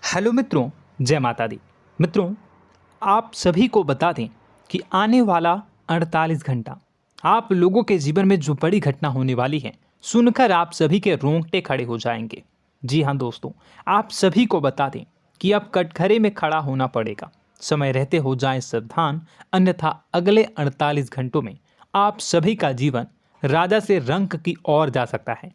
Hello मित्रों, जय माता दी। मित्रों, आप सभी को बता दें कि आने वाला 48 घंटा आप लोगों के जीवन में जो बड़ी घटना होने वाली है, सुनकर आप सभी के रोंगटे खड़े हो जाएंगे। जी हाँ दोस्तों, आप सभी को बता दें कि अब कटघरे में खड़ा होना पड़ेगा। समय रहते हो जाएं सावधान, अन्यथा अगले 48 घंटों में आप सभी का जीवन राजा से रंक की ओर जा सकता है।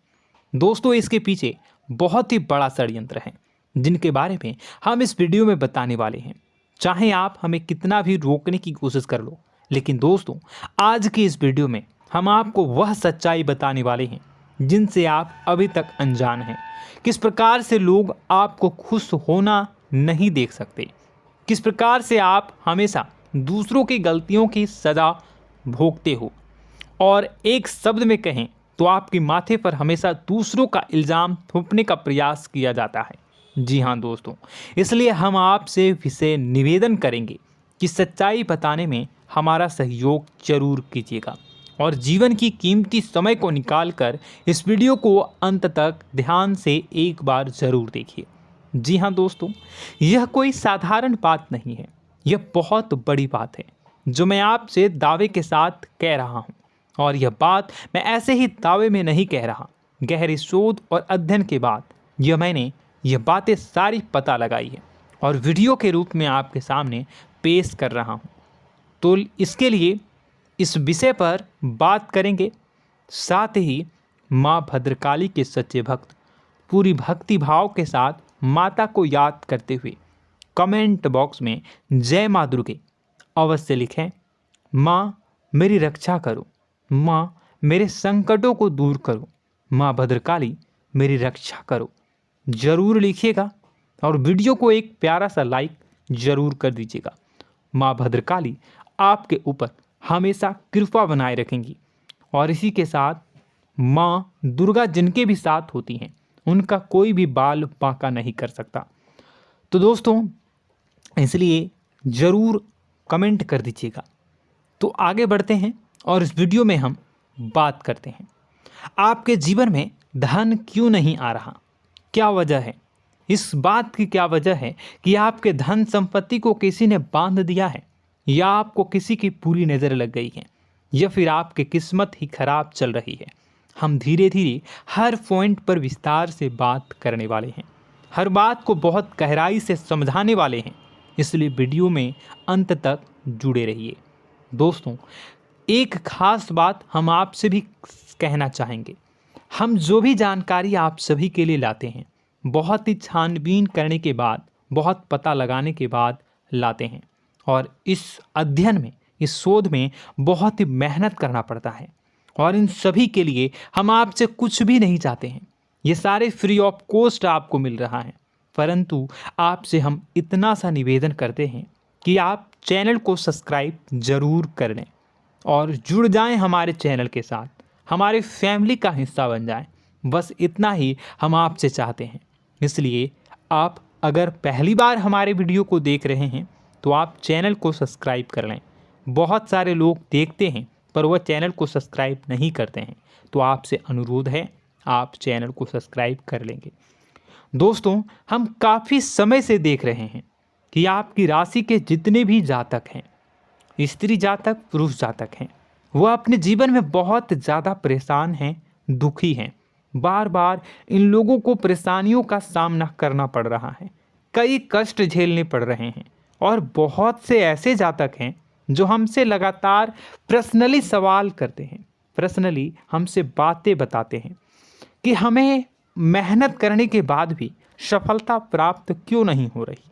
दोस्तों, इसके पीछे बहुत ही बड़ा षड्यंत्र है जिनके बारे में हम इस वीडियो में बताने वाले हैं। चाहे आप हमें कितना भी रोकने की कोशिश कर लो, लेकिन दोस्तों आज की इस वीडियो में हम आपको वह सच्चाई बताने वाले हैं जिनसे आप अभी तक अनजान हैं। किस प्रकार से लोग आपको खुश होना नहीं देख सकते, किस प्रकार से आप हमेशा दूसरों की गलतियों की सज़ा भोगते हो, और एक शब्द में कहें तो आपके माथे पर हमेशा दूसरों का इल्ज़ाम थोपने का प्रयास किया जाता है। जी हाँ दोस्तों, इसलिए हम आपसे विशेष निवेदन करेंगे कि सच्चाई बताने में हमारा सहयोग जरूर कीजिएगा और जीवन की कीमती समय को निकालकर इस वीडियो को अंत तक ध्यान से एक बार ज़रूर देखिए। जी हाँ दोस्तों, यह कोई साधारण बात नहीं है, यह बहुत बड़ी बात है जो मैं आपसे दावे के साथ कह रहा हूँ। और यह बात मैं ऐसे ही दावे में नहीं कह रहा, गहरी शोध और अध्ययन के बाद मैंने यह बातें सारी पता लगाई है और वीडियो के रूप में आपके सामने पेश कर रहा हूँ। तो इसके लिए इस विषय पर बात करेंगे। साथ ही माँ भद्रकाली के सच्चे भक्त पूरी भक्ति भाव के साथ माता को याद करते हुए कमेंट बॉक्स में जय माँ दुर्गे अवश्य लिखें। माँ मेरी रक्षा करो, माँ मेरे संकटों को दूर करो, माँ भद्रकाली मेरी रक्षा करो, ज़रूर लिखिएगा और वीडियो को एक प्यारा सा लाइक ज़रूर कर दीजिएगा। माँ भद्रकाली आपके ऊपर हमेशा कृपा बनाए रखेंगी और इसी के साथ माँ दुर्गा जिनके भी साथ होती हैं उनका कोई भी बाल बांका नहीं कर सकता। तो दोस्तों, इसलिए ज़रूर कमेंट कर दीजिएगा। तो आगे बढ़ते हैं और इस वीडियो में हम बात करते हैं, आपके जीवन में धन क्यों नहीं आ रहा, क्या वजह है। इस बात की क्या वजह है कि आपके धन संपत्ति को किसी ने बांध दिया है, या आपको किसी की पूरी नज़र लग गई है, या फिर आपकी किस्मत ही खराब चल रही है। हम धीरे धीरे हर पॉइंट पर विस्तार से बात करने वाले हैं, हर बात को बहुत गहराई से समझाने वाले हैं, इसलिए वीडियो में अंत तक जुड़े रहिए। दोस्तों, एक खास बात हम आपसे भी कहना चाहेंगे, हम जो भी जानकारी आप सभी के लिए लाते हैं बहुत ही छानबीन करने के बाद, बहुत पता लगाने के बाद लाते हैं, और इस अध्ययन में, इस शोध में बहुत ही मेहनत करना पड़ता है। और इन सभी के लिए हम आपसे कुछ भी नहीं चाहते हैं, ये सारे फ्री ऑफ कॉस्ट आपको मिल रहा है। परंतु आपसे हम इतना सा निवेदन करते हैं कि आप चैनल को सब्सक्राइब ज़रूर कर लें और जुड़ जाएं हमारे चैनल के साथ, हमारे फैमिली का हिस्सा बन जाएं। बस इतना ही हम आपसे चाहते हैं। इसलिए आप अगर पहली बार हमारे वीडियो को देख रहे हैं तो आप चैनल को सब्सक्राइब कर लें। बहुत सारे लोग देखते हैं पर वह चैनल को सब्सक्राइब नहीं करते हैं, तो आपसे अनुरोध है आप चैनल को सब्सक्राइब कर लेंगे। दोस्तों, हम काफ़ी समय से देख रहे हैं कि आपकी राशि के जितने भी जातक हैं, स्त्री जातक पुरुष जातक हैं, वह अपने जीवन में बहुत ज़्यादा परेशान हैं, दुखी हैं। बार बार इन लोगों को परेशानियों का सामना करना पड़ रहा है, कई कष्ट झेलने पड़ रहे हैं। और बहुत से ऐसे जातक हैं जो हमसे लगातार पर्सनली सवाल करते हैं, पर्सनली हमसे बातें बताते हैं कि हमें मेहनत करने के बाद भी सफलता प्राप्त क्यों नहीं हो रही,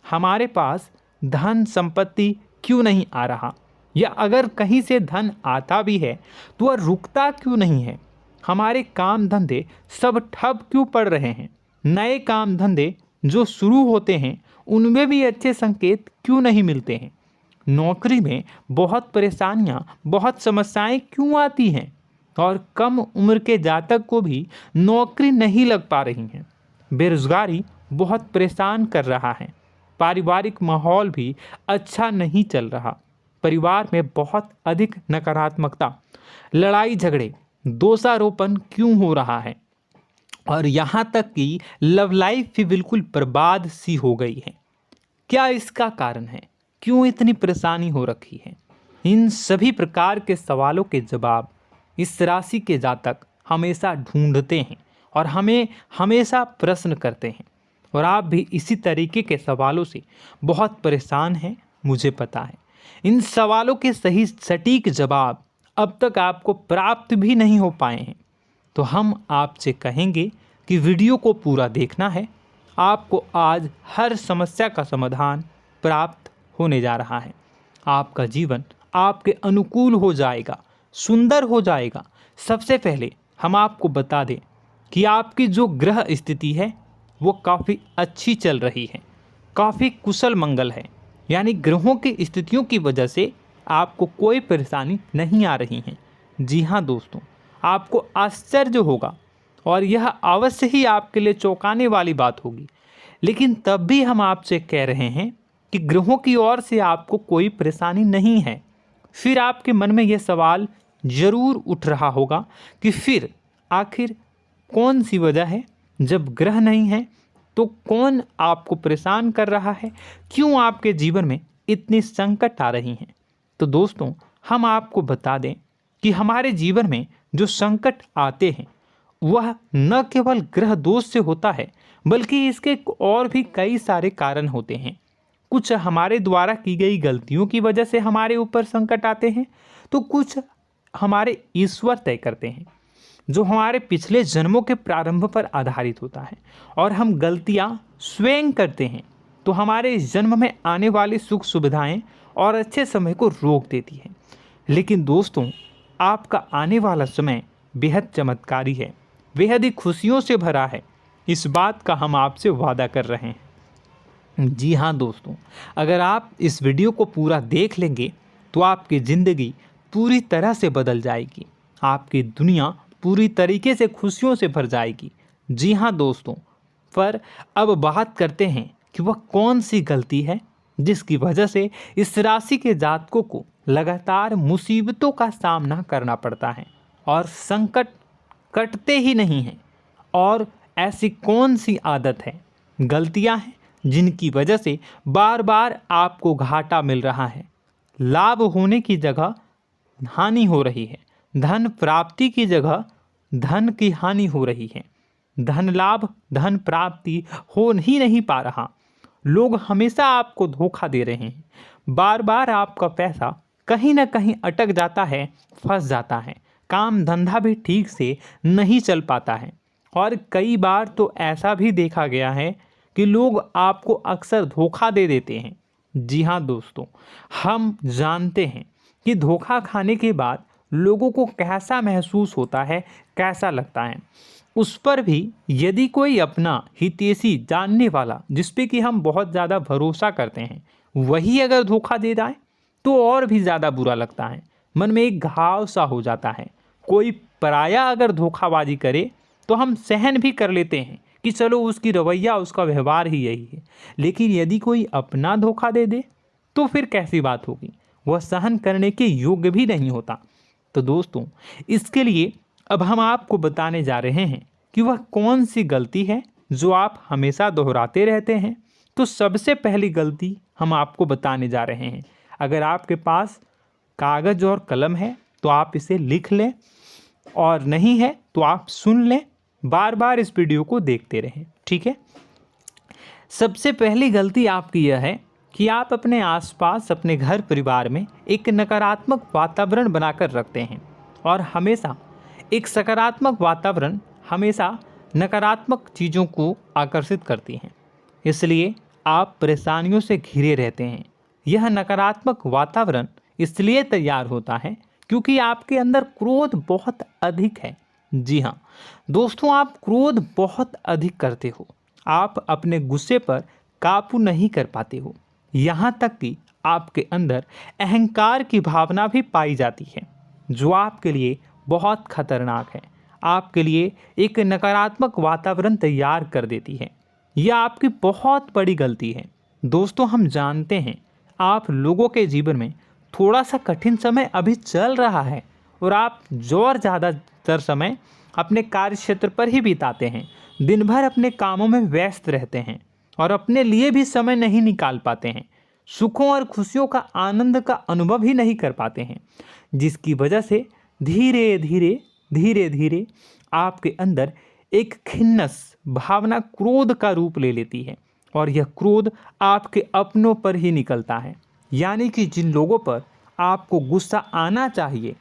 हमारे पास धन संपत्ति क्यों नहीं आ रहा, या अगर कहीं से धन आता भी है तो वह रुकता क्यों नहीं है, हमारे काम धंधे सब ठप क्यों पड़ रहे हैं, नए काम धंधे जो शुरू होते हैं उनमें भी अच्छे संकेत क्यों नहीं मिलते हैं, नौकरी में बहुत परेशानियां, बहुत समस्याएं क्यों आती हैं, और कम उम्र के जातक को भी नौकरी नहीं लग पा रही हैं, बेरोजगारी बहुत परेशान कर रहा है, पारिवारिक माहौल भी अच्छा नहीं चल रहा, परिवार में बहुत अधिक नकारात्मकता, लड़ाई झगड़े, दोषारोपण क्यों हो रहा है, और यहाँ तक कि लव लाइफ भी बिल्कुल बर्बाद सी हो गई है। क्या इसका कारण है? क्यों इतनी परेशानी हो रखी है? इन सभी प्रकार के सवालों के जवाब इस राशि के जातक हमेशा ढूंढते हैं और हमें हमेशा प्रश्न करते हैं। और आप भी इसी तरीके के सवालों से बहुत परेशान हैं, मुझे पता है। इन सवालों के सही सटीक जवाब अब तक आपको प्राप्त भी नहीं हो पाए हैं। तो हम आपसे कहेंगे कि वीडियो को पूरा देखना है। आपको आज हर समस्या का समाधान प्राप्त होने जा रहा है। आपका जीवन आपके अनुकूल हो जाएगा, सुंदर हो जाएगा। सबसे पहले हम आपको बता दें कि आपकी जो ग्रह स्थिति है वो काफ़ी अच्छी चल रही है, काफ़ी कुशल मंगल है। यानी ग्रहों की स्थितियों की वजह से आपको कोई परेशानी नहीं आ रही है। जी हाँ दोस्तों, आपको आश्चर्य होगा और यह अवश्य ही आपके लिए चौंकाने वाली बात होगी। लेकिन तब भी हम आपसे कह रहे हैं कि ग्रहों की ओर से आपको कोई परेशानी नहीं है। फिर आपके मन में यह सवाल जरूर उठ रहा होगा कि फिर आखिर कौन सी वजह है? जब ग्रह नहीं है तो कौन आपको परेशान कर रहा है? क्यों आपके जीवन में इतनी संकट आ रही हैं? तो दोस्तों, हम आपको बता दें कि हमारे जीवन में जो संकट आते हैं वह न केवल ग्रह दोष से होता है, बल्कि इसके और भी कई सारे कारण होते हैं। कुछ हमारे द्वारा की गई गलतियों की वजह से हमारे ऊपर संकट आते हैं, तो कुछ हमारे ईश्वर तय करते हैं, जो हमारे पिछले जन्मों के प्रारंभ पर आधारित होता है। और हम गलतियां स्वयं करते हैं तो हमारे इस जन्म में आने वाली सुख सुविधाएं और अच्छे समय को रोक देती है। लेकिन दोस्तों, आपका आने वाला समय बेहद चमत्कारी है, बेहद ही खुशियों से भरा है। इस बात का हम आपसे वादा कर रहे हैं। जी हाँ दोस्तों, अगर आप इस वीडियो को पूरा देख लेंगे तो आपकी ज़िंदगी पूरी तरह से बदल जाएगी, आपकी दुनिया पूरी तरीके से खुशियों से भर जाएगी। जी हाँ दोस्तों, पर अब बात करते हैं कि वह कौन सी गलती है जिसकी वजह से इस राशि के जातकों को लगातार मुसीबतों का सामना करना पड़ता है और संकट कटते ही नहीं हैं। और ऐसी कौन सी आदत है, गलतियां हैं जिनकी वजह से बार बार आपको घाटा मिल रहा है, लाभ होने की जगह हानि हो रही है, धन प्राप्ति की जगह धन की हानि हो रही है, धन लाभ धन प्राप्ति हो ही नहीं पा रहा, लोग हमेशा आपको धोखा दे रहे हैं, बार बार आपका पैसा कहीं ना कहीं अटक जाता है, फंस जाता है, काम धंधा भी ठीक से नहीं चल पाता है। और कई बार तो ऐसा भी देखा गया है कि लोग आपको अक्सर धोखा दे देते हैं। जी हाँ दोस्तों, हम जानते हैं कि धोखा खाने के बाद लोगों को कैसा महसूस होता है, कैसा लगता है। उस पर भी यदि कोई अपना हितैषी जानने वाला, जिस पे कि हम बहुत ज़्यादा भरोसा करते हैं, वही अगर धोखा दे जाए तो और भी ज़्यादा बुरा लगता है, मन में एक घाव सा हो जाता है। कोई पराया अगर धोखाबाजी करे तो हम सहन भी कर लेते हैं कि चलो उसकी रवैया, उसका व्यवहार ही यही है। लेकिन यदि कोई अपना धोखा दे दे तो फिर कैसी बात होगी, वह सहन करने के योग्य भी नहीं होता। तो दोस्तों, इसके लिए अब हम आपको बताने जा रहे हैं कि वह कौन सी गलती है जो आप हमेशा दोहराते रहते हैं। तो सबसे पहली गलती हम आपको बताने जा रहे हैं। अगर आपके पास कागज़ और कलम है तो आप इसे लिख लें, और नहीं है तो आप सुन लें, बार बार इस वीडियो को देखते रहें, ठीक है। सबसे पहली गलती आपकी यह है कि आप अपने आसपास, अपने घर परिवार में एक नकारात्मक वातावरण बनाकर रखते हैं। और हमेशा एक सकारात्मक वातावरण हमेशा नकारात्मक चीज़ों को आकर्षित करती हैं, इसलिए आप परेशानियों से घिरे रहते हैं। यह नकारात्मक वातावरण इसलिए तैयार होता है क्योंकि आपके अंदर क्रोध बहुत अधिक है। जी हाँ दोस्तों, आप क्रोध बहुत अधिक करते हो, आप अपने गुस्से पर काबू नहीं कर पाते हो, यहाँ तक कि आपके अंदर अहंकार की भावना भी पाई जाती है, जो आपके लिए बहुत खतरनाक है, आपके लिए एक नकारात्मक वातावरण तैयार कर देती है। यह आपकी बहुत बड़ी गलती है। दोस्तों, हम जानते हैं आप लोगों के जीवन में थोड़ा सा कठिन समय अभी चल रहा है और आप और ज़्यादा अधिकतर समय अपने कार्य क्षेत्र पर ही बिताते हैं, दिन भर अपने कामों में व्यस्त रहते हैं और अपने लिए भी समय नहीं निकाल पाते हैं, सुखों और खुशियों का आनंद का अनुभव ही नहीं कर पाते हैं, जिसकी वजह से धीरे धीरे आपके अंदर एक खिन्नस भावना क्रोध का रूप ले लेती है और यह क्रोध आपके अपनों पर ही निकलता है। यानी कि जिन लोगों पर आपको गुस्सा आना चाहिए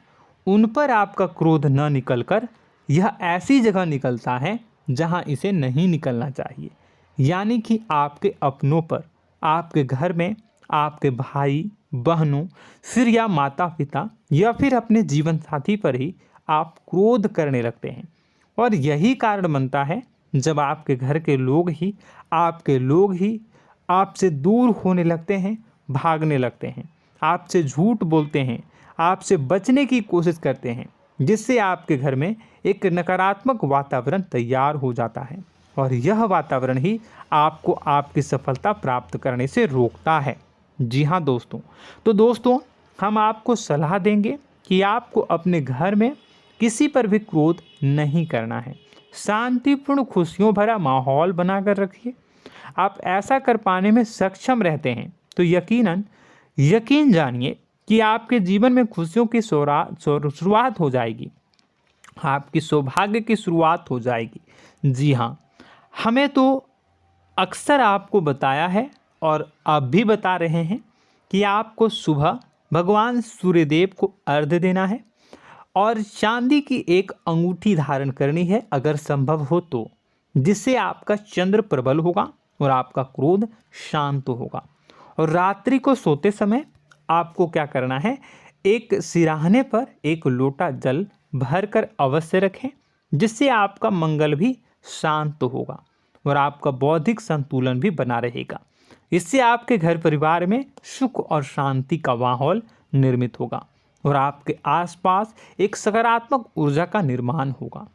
उन पर आपका क्रोध न निकलकर यह ऐसी जगह निकलता है जहां इसे नहीं निकलना चाहिए। यानी कि आपके अपनों पर, आपके घर में आपके भाई बहनों, फिर या माता पिता या फिर अपने जीवन साथी पर ही आप क्रोध करने लगते हैं। और यही कारण बनता है जब आपके घर के लोग ही आपसे दूर होने लगते हैं, भागने लगते हैं, आपसे झूठ बोलते हैं, आपसे बचने की कोशिश करते हैं, जिससे आपके घर में एक नकारात्मक वातावरण तैयार हो जाता है और यह वातावरण ही आपको आपकी सफलता प्राप्त करने से रोकता है। जी हाँ दोस्तों, तो दोस्तों हम आपको सलाह देंगे कि आपको अपने घर में किसी पर भी क्रोध नहीं करना है। शांतिपूर्ण खुशियों भरा माहौल बनाकर रखिए। आप ऐसा कर पाने में सक्षम रहते हैं तो यकीन जानिए कि आपके जीवन में खुशियों की शुरुआत हो जाएगी, आपकी सौभाग्य की शुरुआत हो जाएगी। जी हाँ, हमें तो अक्सर आपको बताया है और अब भी बता रहे हैं कि आपको सुबह भगवान सूर्यदेव को अर्घ्य देना है और चांदी की एक अंगूठी धारण करनी है अगर संभव हो तो, जिससे आपका चंद्र प्रबल होगा और आपका क्रोध शांत होगा। और रात्रि को सोते समय आपको क्या करना है, एक सिराहने पर एक लोटा जल भरकर अवश्य रखें, जिससे आपका मंगल भी शांत होगा और आपका बौद्धिक संतुलन भी बना रहेगा। इससे आपके घर परिवार में सुख और शांति का माहौल निर्मित होगा और आपके आसपास एक सकारात्मक ऊर्जा का निर्माण होगा।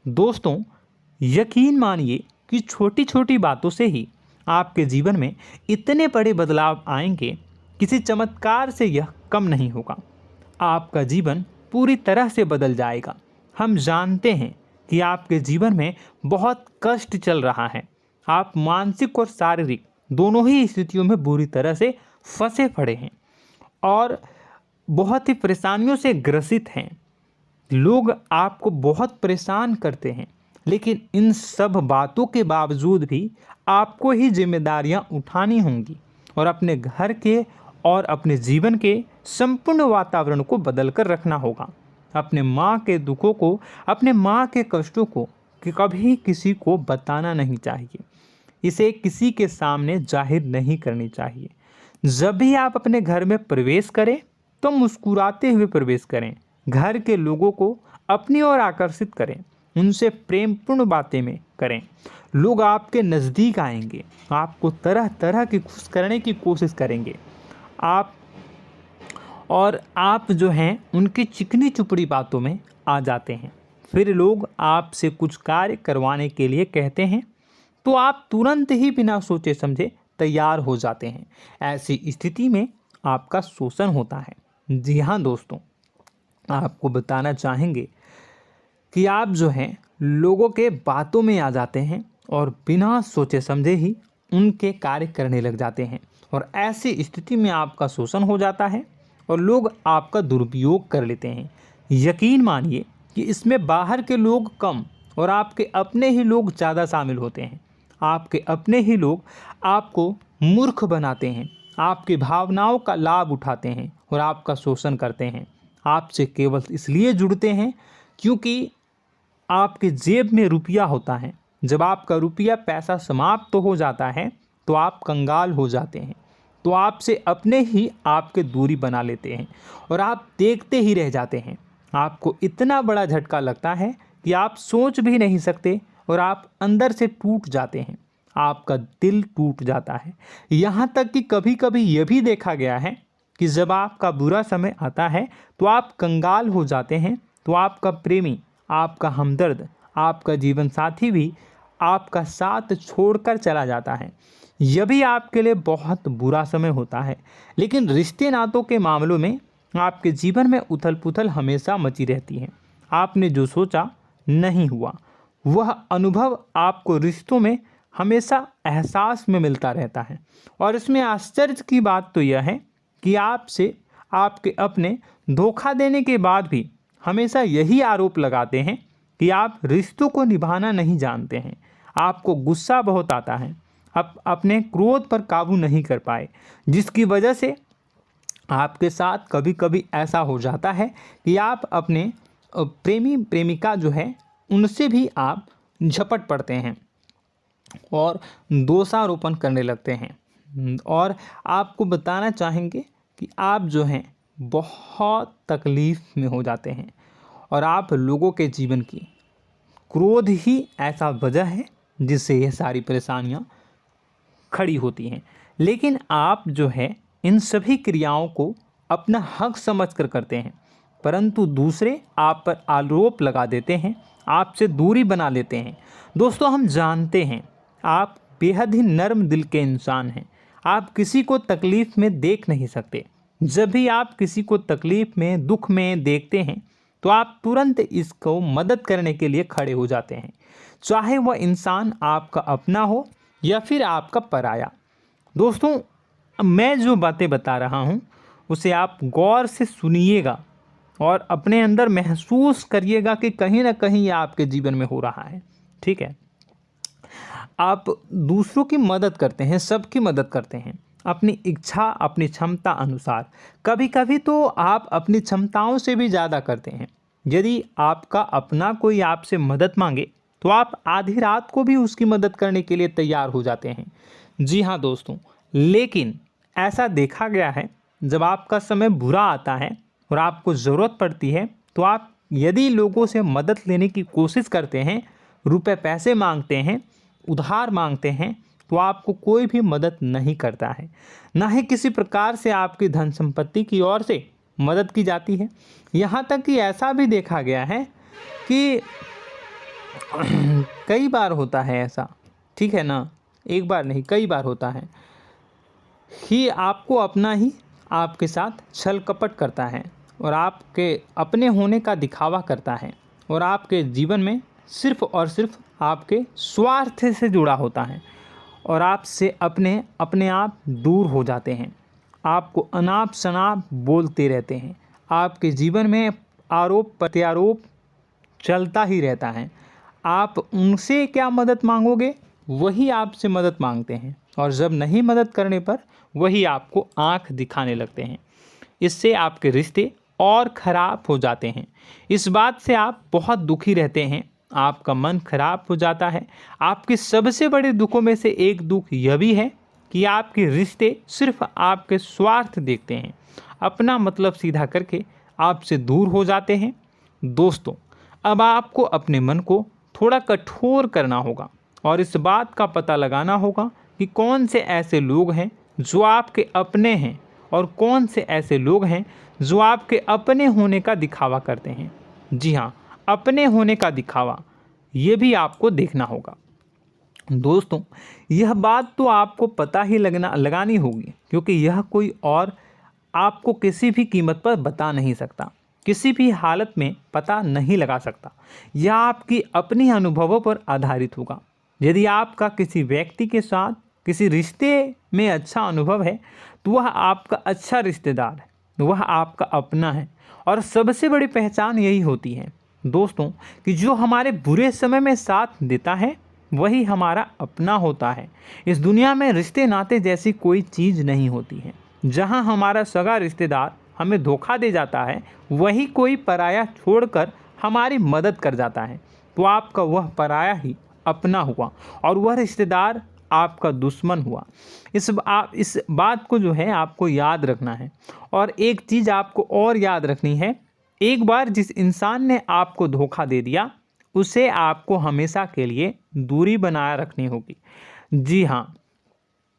दोस्तों यकीन मानिए कि छोटी छोटी बातों से ही आपके जीवन में इतने बड़े बदलाव आएंगे, किसी चमत्कार से यह कम नहीं होगा। आपका जीवन पूरी तरह से बदल जाएगा। हम जानते हैं कि आपके जीवन में बहुत कष्ट चल रहा है, आप मानसिक और शारीरिक दोनों ही स्थितियों में बुरी तरह से फंसे पड़े हैं और बहुत ही परेशानियों से ग्रसित हैं। लोग आपको बहुत परेशान करते हैं, लेकिन इन सब बातों के बावजूद भी आपको ही जिम्मेदारियां उठानी होंगी और अपने घर के और अपने जीवन के संपूर्ण वातावरण को बदल कर रखना होगा। अपने माँ के दुखों को, अपने माँ के कष्टों को कभी किसी को बताना नहीं चाहिए, इसे किसी के सामने जाहिर नहीं करनी चाहिए। जब भी आप अपने घर में प्रवेश करें तो मुस्कुराते हुए प्रवेश करें, घर के लोगों को अपनी ओर आकर्षित करें, उनसे प्रेमपूर्ण बातें में करें। लोग आपके नज़दीक आएंगे, आपको तरह तरह की खुश करने की कोशिश करेंगे। आप जो हैं उनकी चिकनी चुपड़ी बातों में आ जाते हैं। फिर लोग आपसे कुछ कार्य करवाने के लिए कहते हैं तो आप तुरंत ही बिना सोचे समझे तैयार हो जाते हैं। ऐसी स्थिति में आपका शोषण होता है। जी हाँ दोस्तों, आपको बताना चाहेंगे कि आप जो हैं लोगों के बातों में आ जाते हैं और बिना सोचे समझे ही उनके कार्य करने लग जाते हैं और ऐसी स्थिति में आपका शोषण हो जाता है और लोग आपका दुरुपयोग कर लेते हैं। यकीन मानिए कि इसमें बाहर के लोग कम और आपके अपने ही लोग ज़्यादा शामिल होते हैं। आपके अपने ही लोग आपको मूर्ख बनाते हैं, आपकी भावनाओं का लाभ उठाते हैं और आपका शोषण करते हैं। आपसे केवल इसलिए जुड़ते हैं क्योंकि आपके जेब में रुपया होता है। जब आपका रुपया पैसा समाप्त हो जाता है तो आप कंगाल हो जाते हैं, तो आपसे अपने ही आपके दूरी बना लेते हैं और आप देखते ही रह जाते हैं। आपको इतना बड़ा झटका लगता है कि आप सोच भी नहीं सकते और आप अंदर से टूट जाते हैं, आपका दिल टूट जाता है। यहाँ तक कि कभी कभी यह भी देखा गया है कि जब आपका बुरा समय आता है तो आप कंगाल हो जाते हैं, तो आपका प्रेमी, आपका हमदर्द, आपका जीवन साथी भी आपका साथ छोड़कर चला जाता है। यह भी आपके लिए बहुत बुरा समय होता है। लेकिन रिश्ते नातों के मामलों में आपके जीवन में उथल पुथल हमेशा मची रहती है। आपने जो सोचा नहीं हुआ। वह अनुभव आपको रिश्तों में हमेशा एहसास में मिलता रहता है। और इसमें आश्चर्य की बात तो यह है कि आपसे आपके अपने धोखा देने के बाद भी हमेशा यही आरोप लगाते हैं कि आप रिश्तों को निभाना नहीं जानते हैं। आपको गुस्सा बहुत आता है, अपने क्रोध पर काबू नहीं कर पाए, जिसकी वजह से आपके साथ कभी कभी ऐसा हो जाता है कि आप अपने प्रेमी प्रेमिका जो है उनसे भी आप झपट पड़ते हैं और दोषारोपण करने लगते हैं। और आपको बताना चाहेंगे कि आप जो हैं बहुत तकलीफ़ में हो जाते हैं और आप लोगों के जीवन की क्रोध ही ऐसा वजह है जिससे ये सारी परेशानियां खड़ी होती हैं। लेकिन आप जो है इन सभी क्रियाओं को अपना हक समझकर करते हैं, परंतु दूसरे आप पर आरोप लगा देते हैं, आपसे दूरी बना लेते हैं। दोस्तों, हम जानते हैं आप बेहद ही नर्म दिल के इंसान हैं। आप किसी को तकलीफ़ में देख नहीं सकते। जब भी आप किसी को तकलीफ़ में, दुख में देखते हैं तो आप तुरंत इसको मदद करने के लिए खड़े हो जाते हैं, चाहे वह इंसान आपका अपना हो या फिर आपका पराया। दोस्तों, मैं जो बातें बता रहा हूँ उसे आप गौर से सुनिएगा और अपने अंदर महसूस करिएगा कि कहीं ना कहीं ये आपके जीवन में हो रहा है। ठीक है, आप दूसरों की मदद करते हैं, सबकी मदद करते हैं अपनी इच्छा, अपनी क्षमता अनुसार। कभी कभी तो आप अपनी क्षमताओं से भी ज़्यादा करते हैं। यदि आपका अपना कोई आपसे मदद मांगे तो आप आधी रात को भी उसकी मदद करने के लिए तैयार हो जाते हैं। जी हाँ दोस्तों, लेकिन ऐसा देखा गया है जब आपका समय बुरा आता है और आपको ज़रूरत पड़ती है तो आप यदि लोगों से मदद लेने की कोशिश करते हैं, रुपए पैसे मांगते हैं, उधार मांगते हैं, तो आपको कोई भी मदद नहीं करता है। ना ही किसी प्रकार से आपकी धन संपत्ति की ओर से मदद की जाती है। यहाँ तक कि ऐसा भी देखा गया है कि कई बार होता है ऐसा, ठीक है ना, एक बार नहीं कई बार होता है कि आपको अपना ही आपके साथ छल कपट करता है और आपके अपने होने का दिखावा करता है और आपके जीवन में सिर्फ और सिर्फ आपके स्वार्थ से जुड़ा होता है और आपसे अपने आप दूर हो जाते हैं। आपको अनाप शनाप बोलते रहते हैं। आपके जीवन में आरोप प्रत्यारोप चलता ही रहता है। आप उनसे क्या मदद मांगोगे, वही आपसे मदद मांगते हैं और जब नहीं मदद करने पर वही आपको आंख दिखाने लगते हैं। इससे आपके रिश्ते और ख़राब हो जाते हैं। इस बात से आप बहुत दुखी रहते हैं, आपका मन खराब हो जाता है। आपके सबसे बड़े दुखों में से एक दुख यह भी है कि आपके रिश्ते सिर्फ आपके स्वार्थ देखते हैं, अपना मतलब सीधा करके आपसे दूर हो जाते हैं। दोस्तों, अब आपको अपने मन को थोड़ा कठोर करना होगा और इस बात का पता लगाना होगा कि कौन से ऐसे लोग हैं जो आपके अपने हैं और कौन से ऐसे लोग हैं जो आपके अपने होने का दिखावा करते हैं। जी हाँ, अपने होने का दिखावा, ये भी आपको देखना होगा। दोस्तों, यह बात तो आपको पता ही लगानी होगी, क्योंकि यह कोई और आपको किसी भी कीमत पर बता नहीं सकता, किसी भी हालत में पता नहीं लगा सकता। यह आपकी अपनी अनुभवों पर आधारित होगा। यदि आपका किसी व्यक्ति के साथ किसी रिश्ते में अच्छा अनुभव है तो वह आपका अच्छा रिश्तेदार है, वह आपका अपना है। और सबसे बड़ी पहचान यही होती है दोस्तों कि जो हमारे बुरे समय में साथ देता है वही हमारा अपना होता है। इस दुनिया में रिश्ते नाते जैसी कोई चीज़ नहीं होती है। जहां हमारा सगा रिश्तेदार हमें धोखा दे जाता है, वही कोई पराया छोड़कर हमारी मदद कर जाता है, तो आपका वह पराया ही अपना हुआ और वह रिश्तेदार आपका दुश्मन हुआ। इस बात को जो है आपको याद रखना है। और एक चीज़ आपको और याद रखनी है, एक बार जिस इंसान ने आपको धोखा दे दिया उसे आपको हमेशा के लिए दूरी बनाए रखनी होगी। जी हाँ,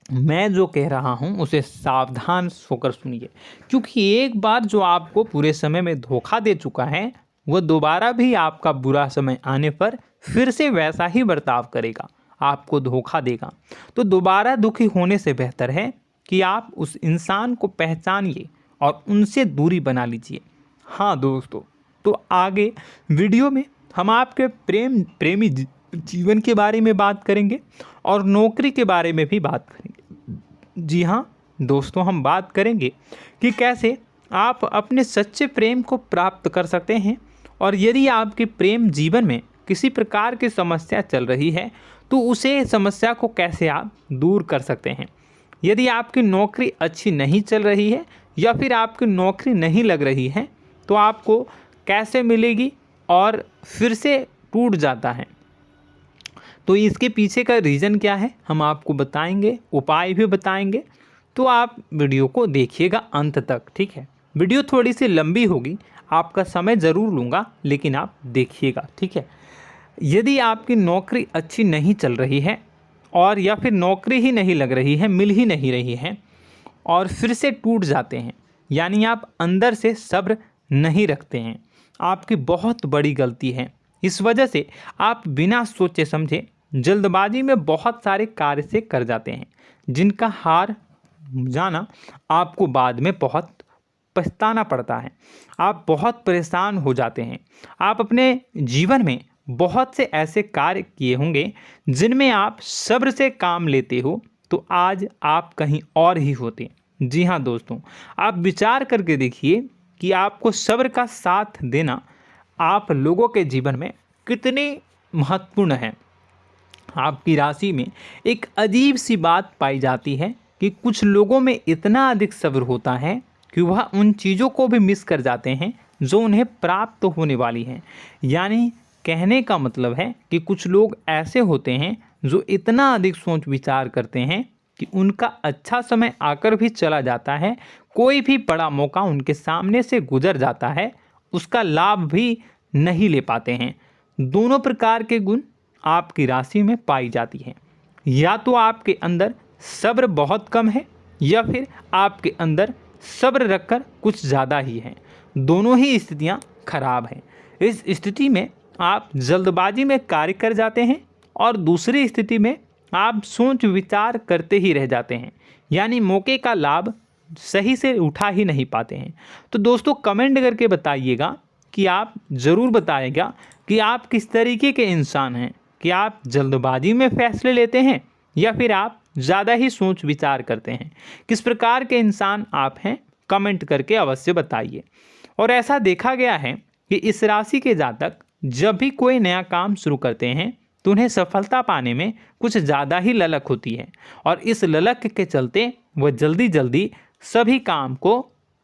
मैं जो कह रहा हूँ उसे सावधान होकर सुनिए, क्योंकि एक बार जो आपको पूरे समय में धोखा दे चुका है वह दोबारा भी आपका बुरा समय आने पर फिर से वैसा ही बर्ताव करेगा, आपको धोखा देगा। तो दोबारा दुखी होने से बेहतर है कि आप उस इंसान को पहचानिए और उनसे दूरी बना लीजिए। हाँ दोस्तों, तो आगे वीडियो में हम आपके प्रेमी जीवन के बारे में बात करेंगे और नौकरी के बारे में भी बात करेंगे। जी हाँ दोस्तों, हम बात करेंगे कि कैसे आप अपने सच्चे प्रेम को प्राप्त कर सकते हैं, और यदि आपके प्रेम जीवन में किसी प्रकार की समस्या चल रही है तो उसे समस्या को कैसे आप दूर कर सकते हैं। यदि आपकी नौकरी अच्छी नहीं चल रही है या फिर आपकी नौकरी नहीं लग रही है तो आपको कैसे मिलेगी और फिर से टूट जाता है, तो इसके पीछे का रीज़न क्या है हम आपको बताएंगे, उपाय भी बताएंगे। तो आप वीडियो को देखिएगा अंत तक, ठीक है। वीडियो थोड़ी सी लंबी होगी, आपका समय ज़रूर लूँगा, लेकिन आप देखिएगा, ठीक है। यदि आपकी नौकरी अच्छी नहीं चल रही है और या फिर नौकरी ही नहीं लग रही है, मिल ही नहीं रही है और फिर से टूट जाते हैं, यानी आप अंदर से सब्र नहीं रखते हैं, आपकी बहुत बड़ी गलती है। इस वजह से आप बिना सोचे समझे जल्दबाजी में बहुत सारे कार्य से कर जाते हैं, जिनका हार जाना आपको बाद में बहुत पछताना पड़ता है। आप बहुत परेशान हो जाते हैं। आप अपने जीवन में बहुत से ऐसे कार्य किए होंगे जिनमें आप सब्र से काम लेते हो, तो आज आप कहीं और ही होते। जी हाँ दोस्तों, आप विचार करके देखिए कि आपको सब्र का साथ देना आप लोगों के जीवन में कितनी महत्वपूर्ण है। आपकी राशि में एक अजीब सी बात पाई जाती है कि कुछ लोगों में इतना अधिक सब्र होता है कि वह उन चीज़ों को भी मिस कर जाते हैं जो उन्हें प्राप्त होने वाली हैं। यानी कहने का मतलब है कि कुछ लोग ऐसे होते हैं जो इतना अधिक सोच विचार करते हैं कि उनका अच्छा समय आकर भी चला जाता है, कोई भी बड़ा मौका उनके सामने से गुजर जाता है, उसका लाभ भी नहीं ले पाते हैं। दोनों प्रकार के गुण आपकी राशि में पाई जाती हैं। या तो आपके अंदर सब्र बहुत कम है या फिर आपके अंदर सब्र रखकर कुछ ज़्यादा ही है। दोनों ही स्थितियाँ खराब हैं। इस स्थिति में आप जल्दबाजी में कार्य कर जाते हैं और दूसरी स्थिति में आप सोच विचार करते ही रह जाते हैं, यानी मौके का लाभ सही से उठा ही नहीं पाते हैं। तो दोस्तों कमेंट करके बताइएगा कि आप ज़रूर बताइएगा कि आप किस तरीके के इंसान हैं, कि आप जल्दबाजी में फैसले लेते हैं या फिर आप ज़्यादा ही सोच विचार करते हैं। किस प्रकार के इंसान आप हैं, कमेंट करके अवश्य बताइए। और ऐसा देखा गया है कि इस राशि के जातक जब भी कोई नया काम शुरू करते हैं तो उन्हें सफलता पाने में कुछ ज़्यादा ही ललक होती है, और इस ललक के चलते वह जल्दी जल्दी सभी काम को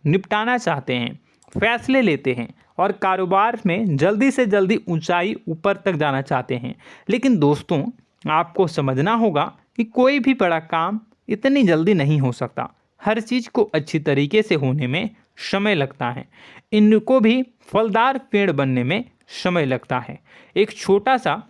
निपटाना चाहते हैं, फैसले लेते हैं और कारोबार में जल्दी से जल्दी ऊंचाई ऊपर तक जाना चाहते हैं। लेकिन दोस्तों आपको समझना होगा कि कोई भी बड़ा काम इतनी जल्दी नहीं हो सकता। हर चीज़ को अच्छी तरीके से होने में समय लगता है। इनको भी फलदार पेड़ बनने में समय लगता है। एक छोटा सा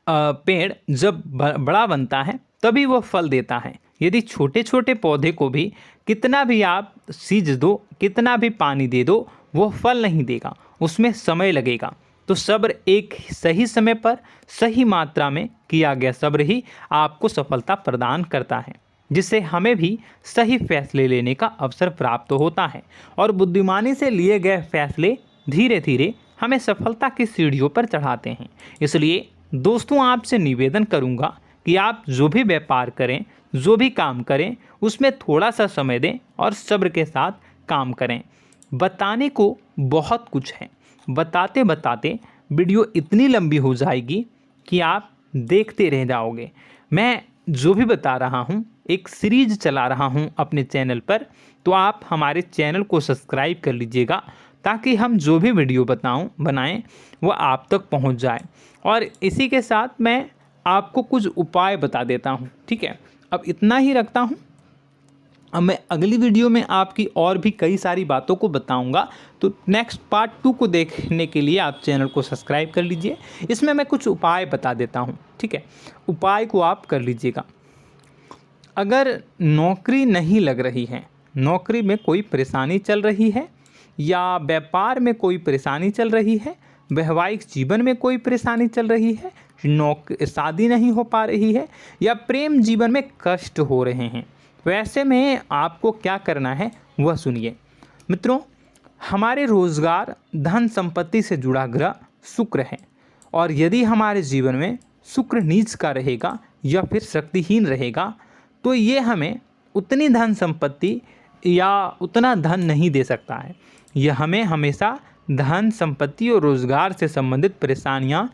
पेड़ जब बड़ा बनता है तभी वो फल देता है। यदि छोटे छोटे पौधे को भी कितना भी आप सींच दो, कितना भी पानी दे दो, वो फल नहीं देगा, उसमें समय लगेगा। तो सब्र एक सही समय पर सही मात्रा में किया गया सब्र ही आपको सफलता प्रदान करता है, जिससे हमें भी सही फैसले लेने का अवसर प्राप्त होता है। और बुद्धिमानी से लिए गए फैसले धीरे धीरे हमें सफलता की सीढ़ियों पर चढ़ाते हैं। इसलिए दोस्तों आपसे निवेदन करूंगा कि आप जो भी व्यापार करें, जो भी काम करें, उसमें थोड़ा सा समय दें और सब्र के साथ काम करें। बताने को बहुत कुछ है, बताते बताते वीडियो इतनी लंबी हो जाएगी कि आप देखते रह जाओगे। मैं जो भी बता रहा हूँ एक सीरीज चला रहा हूँ अपने चैनल पर, तो आप हमारे चैनल को सब्सक्राइब कर लीजिएगा ताकि हम जो भी वीडियो बनाएं वो आप तक पहुँच जाए। और इसी के साथ मैं आपको कुछ उपाय बता देता हूँ, ठीक है। अब इतना ही रखता हूँ। अब मैं अगली वीडियो में आपकी और भी कई सारी बातों को बताऊंगा। तो नेक्स्ट पार्ट 2 को देखने के लिए आप चैनल को सब्सक्राइब कर लीजिए। इसमें मैं कुछ उपाय बता देता हूं, ठीक है। उपाय को आप कर लीजिएगा। अगर नौकरी नहीं लग रही है, नौकरी में कोई परेशानी चल रही है, या व्यापार में कोई परेशानी चल रही है, वैवाहिक जीवन में कोई परेशानी चल रही है, शादी नहीं हो पा रही है, या प्रेम जीवन में कष्ट हो रहे हैं, वैसे में आपको क्या करना है वह सुनिए। मित्रों, हमारे रोजगार धन संपत्ति से जुड़ा ग्रह शुक्र है, और यदि हमारे जीवन में शुक्र नीच का रहेगा या फिर शक्तिहीन रहेगा तो ये हमें उतनी धन संपत्ति या उतना धन नहीं दे सकता है। यह हमें हमेशा धन संपत्ति और रोजगार से संबंधित परेशानियां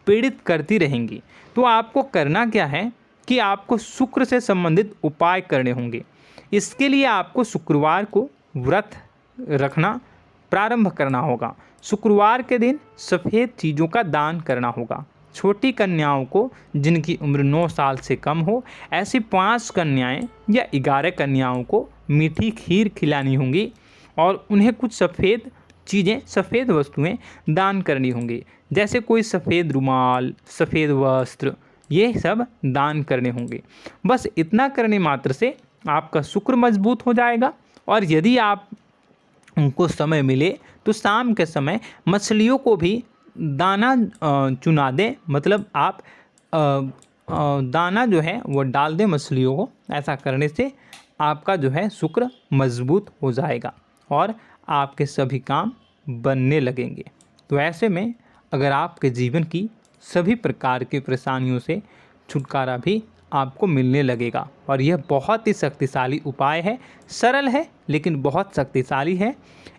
पीड़ित करती रहेंगी। तो आपको करना क्या है कि आपको शुक्र से संबंधित उपाय करने होंगे। इसके लिए आपको शुक्रवार को व्रत रखना प्रारंभ करना होगा। शुक्रवार के दिन सफ़ेद चीज़ों का दान करना होगा। छोटी कन्याओं को जिनकी उम्र 9 साल से कम हो, ऐसी 5 कन्याएं या 11 कन्याओं को मीठी खीर खिलानी होंगी और उन्हें कुछ सफ़ेद चीज़ें, सफ़ेद वस्तुएं दान करनी होंगी, जैसे कोई सफ़ेद रुमाल, सफ़ेद वस्त्र, ये सब दान करने होंगे। बस इतना करने मात्र से आपका शुक्र मजबूत हो जाएगा। और यदि आप उनको समय मिले तो शाम के समय मछलियों को भी दाना चुना दें, मतलब आप दाना जो है वो डाल दें मछलियों को। ऐसा करने से आपका जो है शुक्र मजबूत हो जाएगा और आपके सभी काम बनने लगेंगे। तो ऐसे में अगर आपके जीवन की सभी प्रकार की परेशानियों से छुटकारा भी आपको मिलने लगेगा। और यह बहुत ही शक्तिशाली उपाय है, सरल है लेकिन बहुत शक्तिशाली है।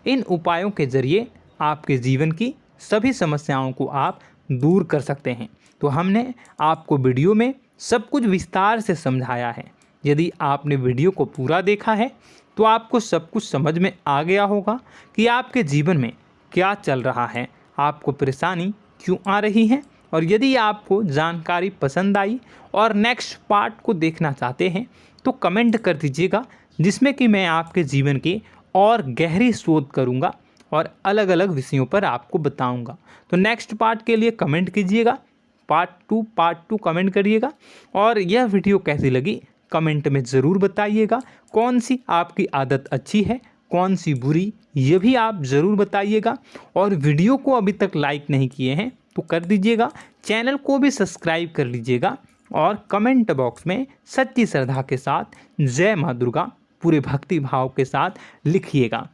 इन उपायों के ज़रिए आपके जीवन की सभी समस्याओं को आप दूर कर सकते हैं। तो हमने आपको वीडियो में सब कुछ विस्तार से समझाया है। यदि आपने वीडियो को पूरा देखा है तो आपको सब कुछ समझ में आ गया होगा कि आपके जीवन में क्या चल रहा है, आपको परेशानी क्यों आ रही है। और यदि आपको जानकारी पसंद आई और नेक्स्ट पार्ट को देखना चाहते हैं तो कमेंट कर दीजिएगा, जिसमें कि मैं आपके जीवन की और गहरी शोध करूंगा और अलग अलग विषयों पर आपको बताऊंगा। तो नेक्स्ट पार्ट के लिए कमेंट कीजिएगा, पार्ट टू कमेंट करिएगा। और यह वीडियो कैसी लगी कमेंट में ज़रूर बताइएगा। कौन सी आपकी आदत अच्छी है, कौन सी बुरी, ये भी आप ज़रूर बताइएगा। और वीडियो को अभी तक लाइक नहीं किए हैं तो कर दीजिएगा, चैनल को भी सब्सक्राइब कर लीजिएगा और कमेंट बॉक्स में सच्ची श्रद्धा के साथ जय माँ दुर्गा पूरे भक्ति भाव के साथ लिखिएगा।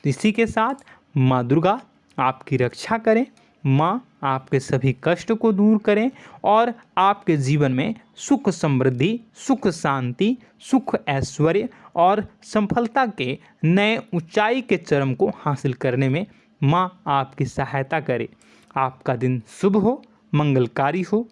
इसी के साथ माँ दुर्गा आपकी रक्षा करें, माँ आपके सभी कष्ट को दूर करें और आपके जीवन में सुख समृद्धि, सुख शांति, सुख ऐश्वर्य और सफलता के नए ऊंचाई के चरम को हासिल करने में माँ आपकी सहायता करे। आपका दिन शुभ हो, मंगलकारी हो।